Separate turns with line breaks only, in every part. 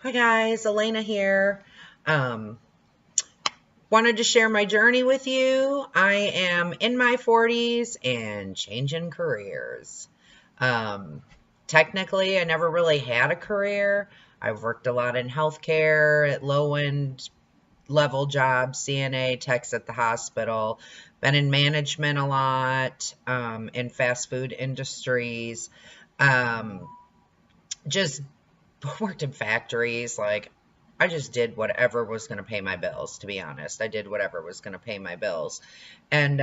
Hi guys, Alaina here. Um, Wanted to share my journey with you. I am in my 40s and changing careers. Um, Technically, I never really had a career. I've worked a lot in healthcare at low-end level jobs, CNA, techs at the hospital, been in management a lot, in fast food industries, um, just worked in factories. Like, I just did whatever was going to pay my bills, to be honest. I did whatever was going to pay my bills. And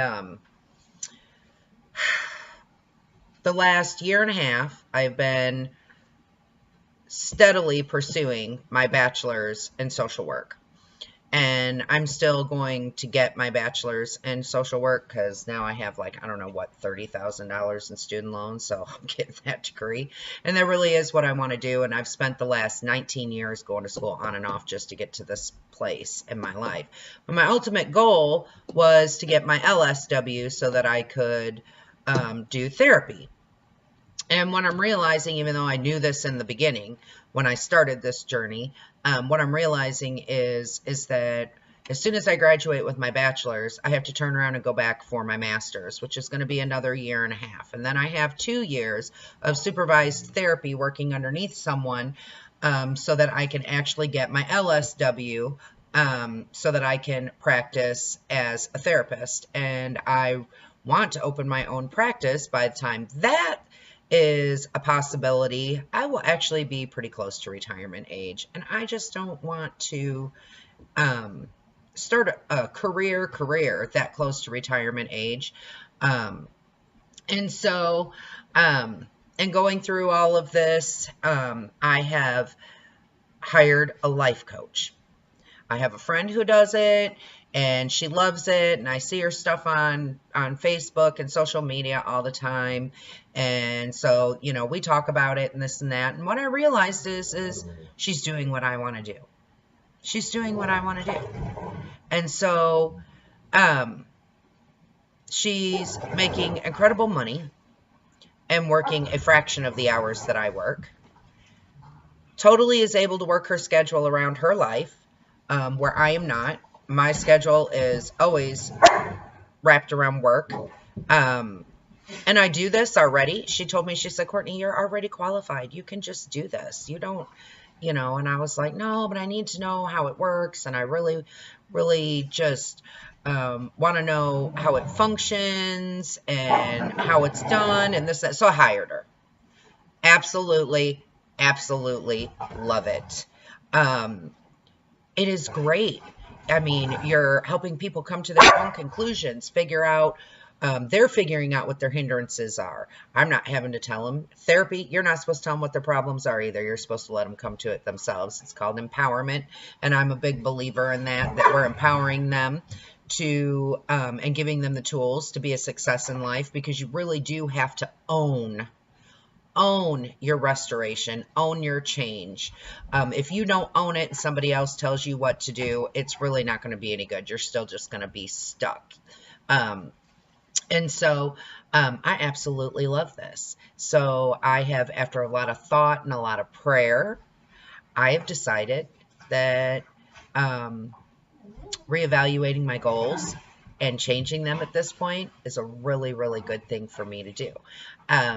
the last year and a half, I've been steadily pursuing my bachelor's in social work. And I'm still going to get my bachelor's in social work because now I have, like, I don't know what, $30,000 in student loans. So I'm getting that degree. And that really is what I want to do. And I've spent the last 19 years going to school on and off just to get to this place in my life. But my ultimate goal was to get my LSW so that I could do therapy. And what I'm realizing, even though I knew this in the beginning, when I started this journey, what I'm realizing is that as soon as I graduate with my bachelor's, I have to turn around and go back for my master's, which is going to be another year and a half. And then I have 2 years of supervised therapy working underneath someone so that I can actually get my LSW so that I can practice as a therapist. And I want to open my own practice by the time that is a possibility. I will actually be pretty close to retirement age, and I just don't want to start a career that close to retirement age. And so, and going through all of this, I have hired a life coach. I have a friend who does it, and she loves it, and I see her stuff on Facebook and social media all the time. And so, you know, we talk about it and this and that. And what I realized is she's doing what I want to do. She's doing what I want to do. And so she's making incredible money and working a fraction of the hours that I work. Totally is able to work her schedule around her life, where I am not. My schedule is always wrapped around work. And I do this already. She told me, she said, Courtney, you're already qualified. You can just do this. You don't, you know, and I was like, no, but I need to know how it works. And I really, really just want to know how it functions and how it's done and this, that. So I hired her. Absolutely, absolutely love it. It is great. I mean, you're helping people come to their own conclusions, figure out, they're figuring out what their hindrances are. I'm not having to tell them. Therapy, you're not supposed to tell them what their problems are either. You're supposed to let them come to it themselves. It's called empowerment, and I'm a big believer in that we're empowering them to, and giving them the tools to be a success in life, because you really do have to own your restoration, own your change. If you don't own it and somebody else tells you what to do, it's really not going to be any good. You're still just going to be stuck. And so I absolutely love this. So I have, after a lot of thought and a lot of prayer, I have decided that reevaluating my goals and changing them at this point is a really, really good thing for me to do.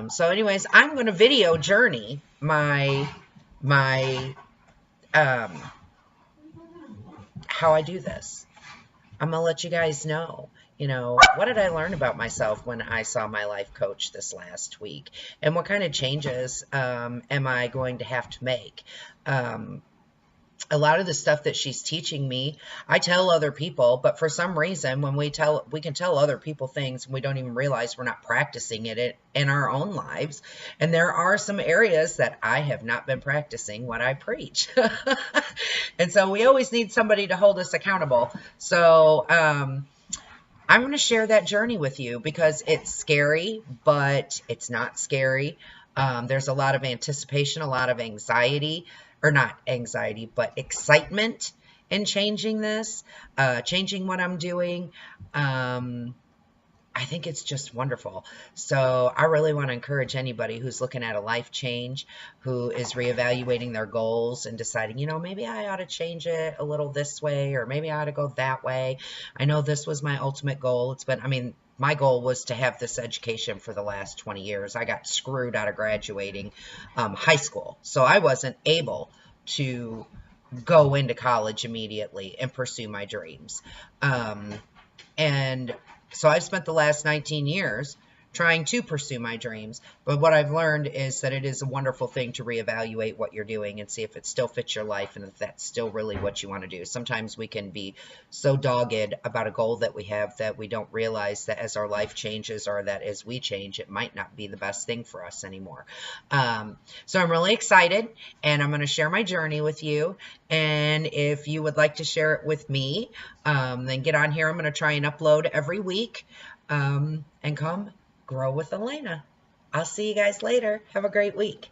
So anyways, I'm going to video journey my how I do this. I'm going to let you guys know, you know, what did I learn about myself when I saw my life coach this last week? And what kind of changes am I going to have to make? A lot of the stuff that she's teaching me, I tell other people, but for some reason, when we can tell other people things, we don't even realize we're not practicing it in our own lives. And there are some areas that I have not been practicing what I preach. And so we always need somebody to hold us accountable. So, I'm going to share that journey with you because it's scary, but it's not scary. There's a lot of anticipation, a lot of anxiety, or not anxiety, but excitement in changing this, changing what I'm doing. I think it's just wonderful. So I really want to encourage anybody who's looking at a life change, who is reevaluating their goals and deciding, maybe I ought to change it a little this way, or maybe I ought to go that way. I know this was my ultimate goal. My goal was to have this education for the last 20 years. I got screwed out of graduating high school. So I wasn't able to go into college immediately and pursue my dreams. And so I've spent the last 19 years trying to pursue my dreams. But what I've learned is that it is a wonderful thing to reevaluate what you're doing and see if it still fits your life and if that's still really what you want to do. Sometimes we can be so dogged about a goal that we have that we don't realize that as our life changes or that as we change, it might not be the best thing for us anymore. So I'm really excited, and I'm going to share my journey with you. And if you would like to share it with me, then get on here. I'm going to try and upload every week, and come grow with Alaina. I'll see you guys later. Have a great week.